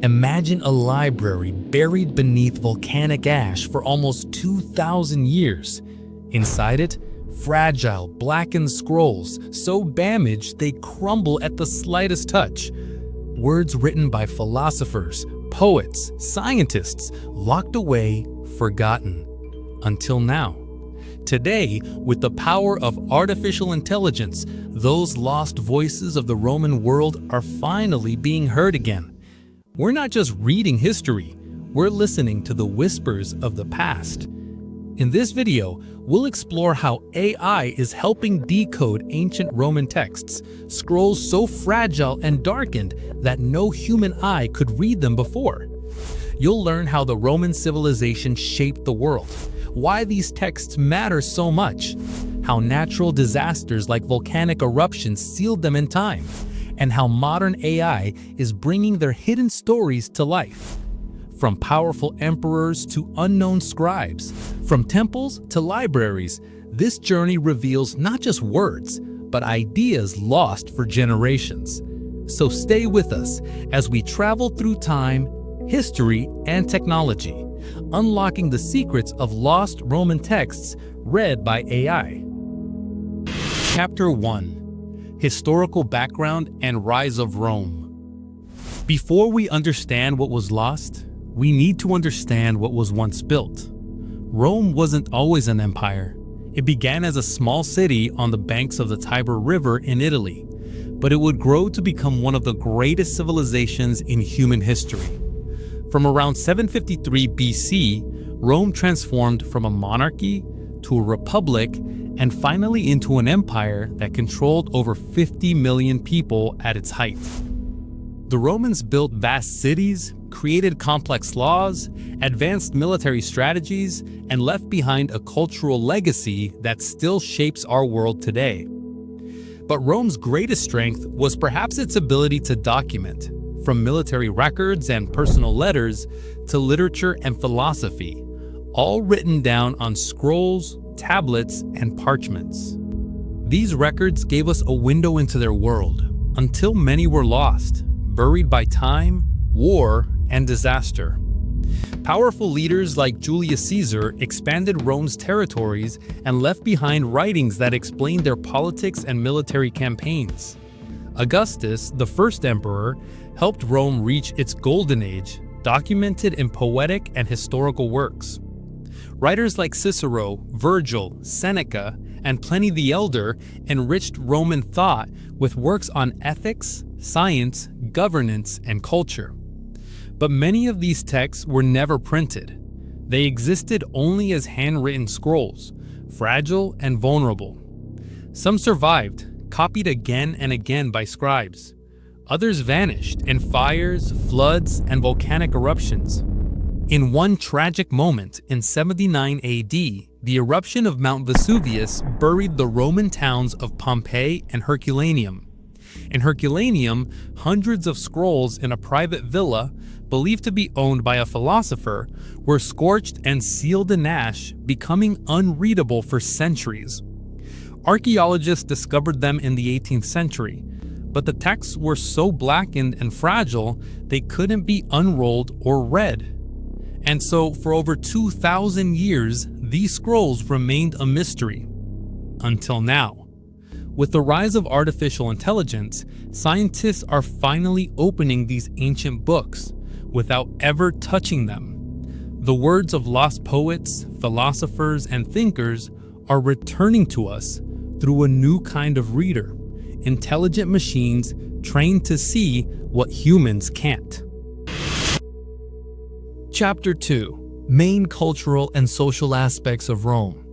Imagine a library buried beneath volcanic ash for almost 2,000 years. Inside it, fragile, blackened scrolls so damaged they crumble at the slightest touch. Words written by philosophers, poets, scientists, locked away, forgotten. Until now. Today, with the power of artificial intelligence, those lost voices of the Roman world are finally being heard again. We're not just reading history, we're listening to the whispers of the past. In this video, we'll explore how AI is helping decode ancient Roman texts, scrolls so fragile and darkened that no human eye could read them before. You'll learn how the Roman civilization shaped the world, why these texts matter so much, how natural disasters like volcanic eruptions sealed them in time, and how modern AI is bringing their hidden stories to life. From powerful emperors to unknown scribes, from temples to libraries, this journey reveals not just words, but ideas lost for generations. So stay with us as we travel through time, history, and technology, unlocking the secrets of lost Roman texts read by AI. Chapter 1. Historical Background and Rise of Rome. Before we understand what was lost, we need to understand what was once built. Rome wasn't always an empire. It began as a small city on the banks of the Tiber River in Italy, but it would grow to become one of the greatest civilizations in human history. From around 753 BC, Rome transformed from a monarchy to a republic and finally into an empire that controlled over 50 million people at its height. The Romans built vast cities, created complex laws, advanced military strategies, and left behind a cultural legacy that still shapes our world today. But Rome's greatest strength was perhaps its ability to document, from military records and personal letters to literature and philosophy, all written down on scrolls, tablets, and parchments. These records gave us a window into their world, until many were lost, buried by time, war, and disaster. Powerful leaders like Julius Caesar expanded Rome's territories and left behind writings that explained their politics and military campaigns. Augustus, the first emperor, helped Rome reach its golden age, documented in poetic and historical works. Writers like Cicero, Virgil, Seneca, and Pliny the Elder enriched Roman thought with works on ethics, science, governance, and culture. But many of these texts were never printed. They existed only as handwritten scrolls, fragile and vulnerable. Some survived, copied again and again by scribes. Others vanished in fires, floods, and volcanic eruptions. In one tragic moment in 79 AD, the eruption of Mount Vesuvius buried the Roman towns of Pompeii and Herculaneum. In Herculaneum, hundreds of scrolls in a private villa, believed to be owned by a philosopher, were scorched and sealed in ash, becoming unreadable for centuries. Archaeologists discovered them in the 18th century, but the texts were so blackened and fragile they couldn't be unrolled or read. And so, for over 2,000 years, these scrolls remained a mystery. Until now. With the rise of artificial intelligence, scientists are finally opening these ancient books without ever touching them. The words of lost poets, philosophers, and thinkers are returning to us through a new kind of reader, intelligent machines trained to see what humans can't. Chapter 2. Main cultural and social aspects of Rome.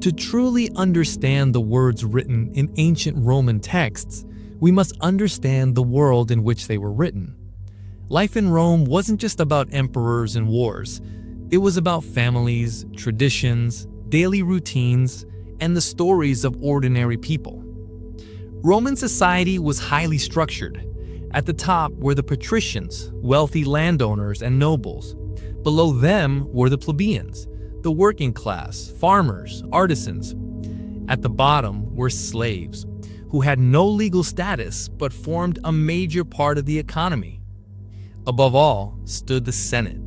To truly understand the words written in ancient Roman texts, we must understand the world in which they were written. Life in Rome wasn't just about emperors and wars. It was about families, traditions, daily routines, and the stories of ordinary people. Roman society was highly structured. At the top were the patricians, wealthy landowners and nobles. Below them were the plebeians, the working class, farmers, artisans. At the bottom were slaves, who had no legal status but formed a major part of the economy. Above all stood the Senate,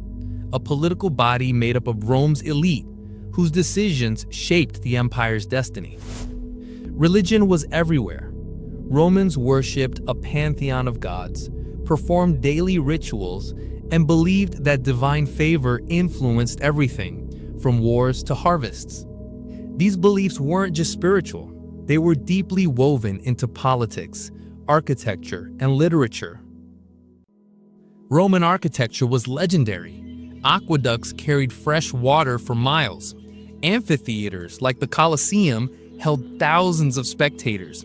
a political body made up of Rome's elite, whose decisions shaped the empire's destiny. Religion was everywhere. Romans worshipped a pantheon of gods, performed daily rituals, and believed that divine favor influenced everything, from wars to harvests. These beliefs weren't just spiritual, they were deeply woven into politics, architecture, and literature. Roman architecture was legendary. Aqueducts carried fresh water for miles. Amphitheaters like the Colosseum held thousands of spectators,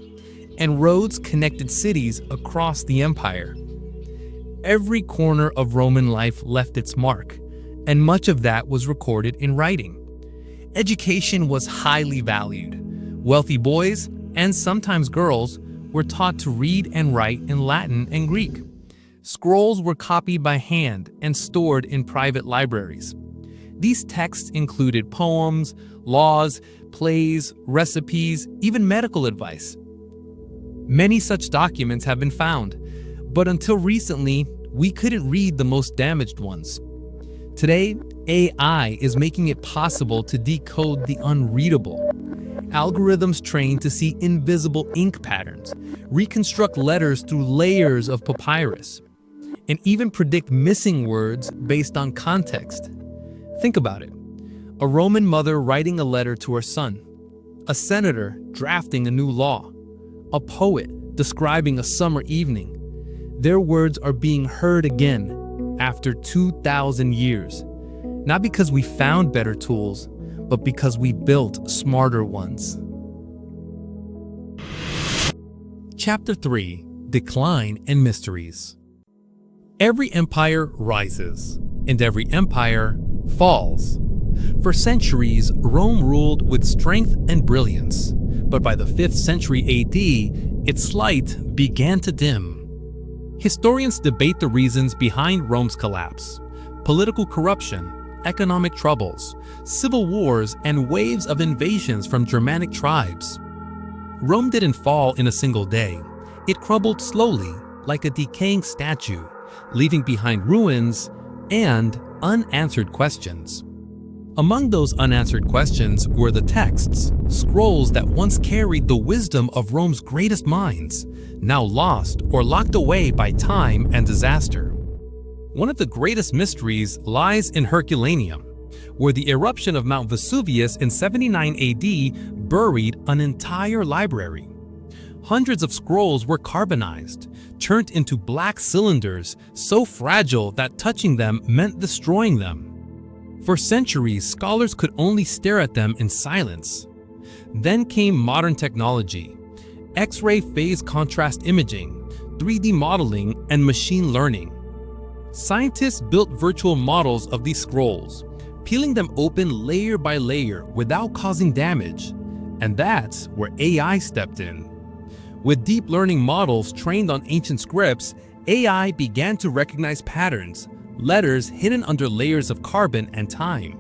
and roads connected cities across the empire. Every corner of Roman life left its mark, and much of that was recorded in writing. Education was highly valued. Wealthy boys, and sometimes girls, were taught to read and write in Latin and Greek. Scrolls were copied by hand and stored in private libraries. These texts included poems, laws, plays, recipes, even medical advice. Many such documents have been found, but until recently, we couldn't read the most damaged ones. Today, AI is making it possible to decode the unreadable. Algorithms trained to see invisible ink patterns, reconstruct letters through layers of papyrus, and even predict missing words based on context. Think about it. A Roman mother writing a letter to her son, a senator drafting a new law, a poet describing a summer evening. Their words are being heard again after 2,000 years, not because we found better tools, but because we built smarter ones. Chapter 3: Decline and Mysteries. Every empire rises, and every empire falls. For centuries, Rome ruled with strength and brilliance, but by the 5th century AD, its light began to dim. Historians debate the reasons behind Rome's collapse: political corruption, economic troubles, civil wars, and waves of invasions from Germanic tribes. Rome didn't fall in a single day. It crumbled slowly, like a decaying statue, leaving behind ruins and unanswered questions. Among those unanswered questions were the texts, scrolls that once carried the wisdom of Rome's greatest minds, now lost or locked away by time and disaster. One of the greatest mysteries lies in Herculaneum, where the eruption of Mount Vesuvius in 79 AD buried an entire library. Hundreds of scrolls were carbonized, turned into black cylinders so fragile that touching them meant destroying them. For centuries, scholars could only stare at them in silence. Then came modern technology: X-ray phase contrast imaging, 3D modeling, and machine learning. Scientists built virtual models of these scrolls, peeling them open layer by layer without causing damage. And that's where AI stepped in. With deep learning models trained on ancient scripts, AI began to recognize patterns, letters hidden under layers of carbon and time.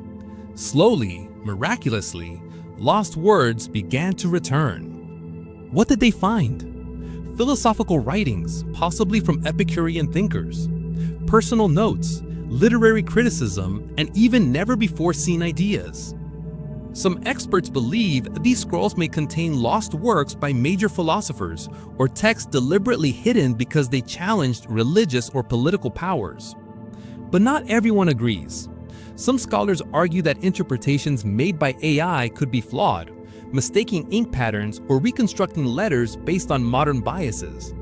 Slowly, miraculously, lost words began to return. What did they find? Philosophical writings, possibly from Epicurean thinkers, personal notes, literary criticism, and even never-before-seen ideas. Some experts believe these scrolls may contain lost works by major philosophers or texts deliberately hidden because they challenged religious or political powers. But not everyone agrees. Some scholars argue that interpretations made by AI could be flawed, mistaking ink patterns or reconstructing letters based on modern biases.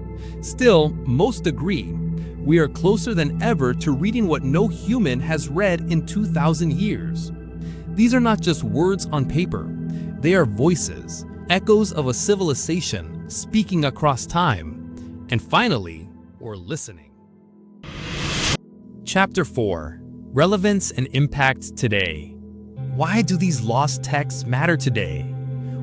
Still, most agree. We are closer than ever to reading what no human has read in 2,000 years. These are not just words on paper. They are voices, echoes of a civilization speaking across time. And finally, we're listening. Chapter 4: Relevance and Impact Today. Why do these lost texts matter today?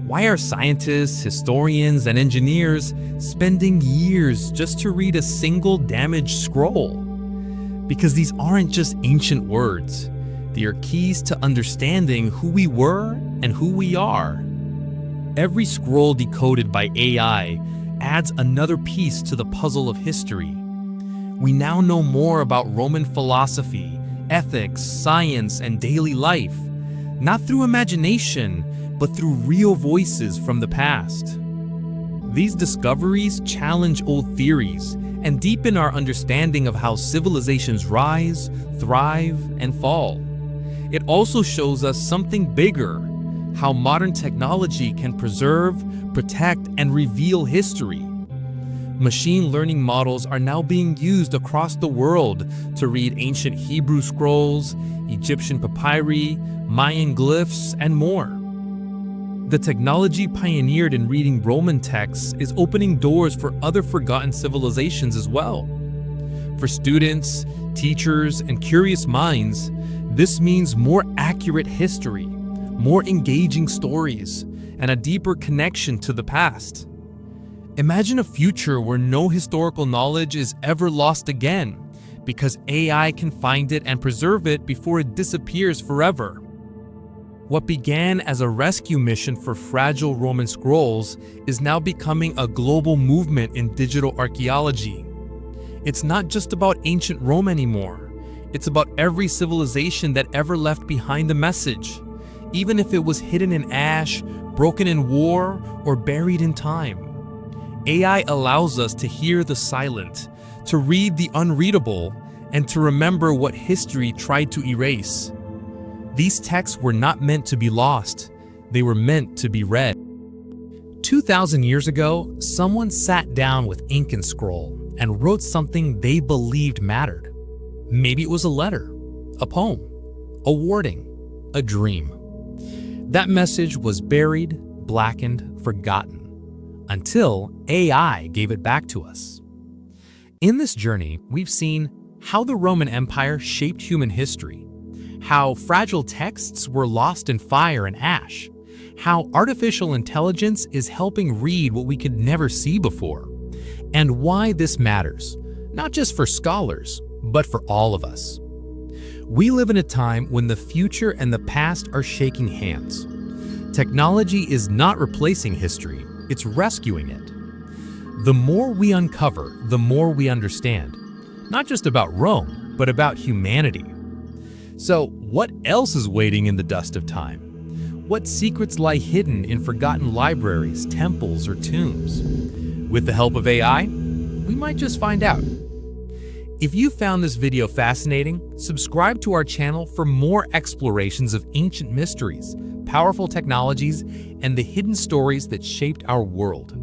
Why are scientists, historians, and engineers spending years just to read a single damaged scroll? Because these aren't just ancient words. They are keys to understanding who we were and who we are. Every scroll decoded by AI adds another piece to the puzzle of history. We now know more about Roman philosophy, ethics, science, and daily life, not through imagination, but through real voices from the past. These discoveries challenge old theories and deepen our understanding of how civilizations rise, thrive, and fall. It also shows us something bigger: how modern technology can preserve, protect, and reveal history. Machine learning models are now being used across the world to read ancient Hebrew scrolls, Egyptian papyri, Mayan glyphs, and more. The technology pioneered in reading Roman texts is opening doors for other forgotten civilizations as well. For students, teachers, and curious minds, this means more accurate history, more engaging stories, and a deeper connection to the past. Imagine a future where no historical knowledge is ever lost again, because AI can find it and preserve it before it disappears forever. What began as a rescue mission for fragile Roman scrolls is now becoming a global movement in digital archaeology. It's not just about ancient Rome anymore. It's about every civilization that ever left behind a message, even if it was hidden in ash, broken in war, or buried in time. AI allows us to hear the silent, to read the unreadable, and to remember what history tried to erase. These texts were not meant to be lost. They were meant to be read. 2,000 years ago, someone sat down with ink and scroll and wrote something they believed mattered. Maybe it was a letter, a poem, a warning, a dream. That message was buried, blackened, forgotten, until AI gave it back to us. In this journey, we've seen how the Roman Empire shaped human history, how fragile texts were lost in fire and ash, how artificial intelligence is helping read what we could never see before, and why this matters, not just for scholars, but for all of us. We live in a time when the future and the past are shaking hands. Technology is not replacing history, it's rescuing it. The more we uncover, the more we understand, not just about Rome, but about humanity. So, what else is waiting in the dust of time? What secrets lie hidden in forgotten libraries, temples, or tombs? With the help of AI, we might just find out. If you found this video fascinating, subscribe to our channel for more explorations of ancient mysteries, powerful technologies, and the hidden stories that shaped our world.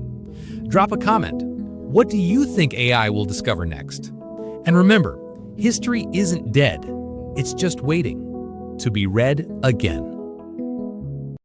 Drop a comment. What do you think AI will discover next? And remember, history isn't dead. It's just waiting to be read again.